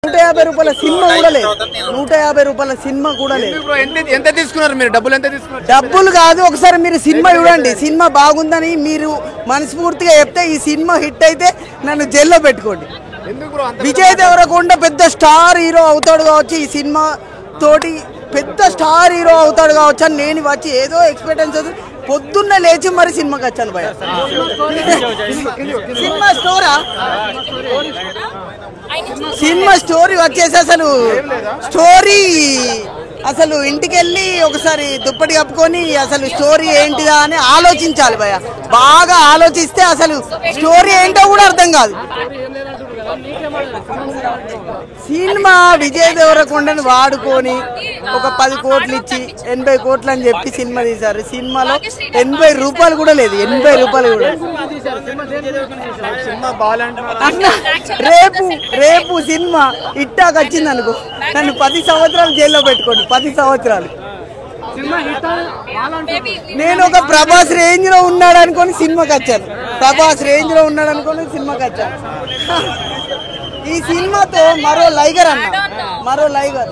150 రూపాయల సినిమా కూడా లేదు. 150 రూపాయల సినిమా కూడా లేదు. ఎంత తీసుకున్నారు మీరు? డబ్బులు ఎంత తీసుకున్నారు? డబ్బులు కాదు, ఒకసారి మీరు సినిమా చూడండి. సినిమా బాగుందని మీరు మనస్ఫూర్తిగా చెప్తే ఈ సినిమా హిట్ అయితే నన్ను జైల్లో పెట్టుకోండి. విజయ్ దేవరకొండ పెద్ద స్టార్ హీరో అవుతాడు కావచ్చు, ఈ సినిమా తోటి పెద్ద స్టార్ హీరో అవుతాడు కావచ్చు అని నేను వచ్చి ఏదో ఎక్స్పెక్టెన్స్ పొద్దున్న లేచి మరి సినిమాకి వచ్చాను భయ. సినిమా స్టోరీ వచ్చేసి అసలు ఇంటికి వెళ్ళి ఒకసారి దుప్పటి కప్పుకొని అసలు స్టోరీ ఏంటిదా అని ఆలోచించాలి భయ. బాగా ఆలోచిస్తే అసలు స్టోరీ ఏంటో కూడా అర్థం కాదు. సినిమా విజయ్ దేవరకొండని వాడుకొని ఒక 10 కోట్లు ఇచ్చి 80 కోట్లు అని చెప్పి సినిమా తీశారు. సినిమాలో 80 రూపాయలు కూడా లేదు. 80 రూపాయలు కూడా రేపు సినిమా ఇట్టాకి వచ్చింది అనుకో, నన్ను 10 సంవత్సరాలు జైల్లో పెట్టుకోండి. 10 సంవత్సరాలు. నేను ఒక ప్రభాస్ రేంజ్ లో ఉన్నాడు అనుకొని సినిమాకి వచ్చాను. ఈ సినిమాతో మరో లైగర్ అన్న, మరో లైగర్.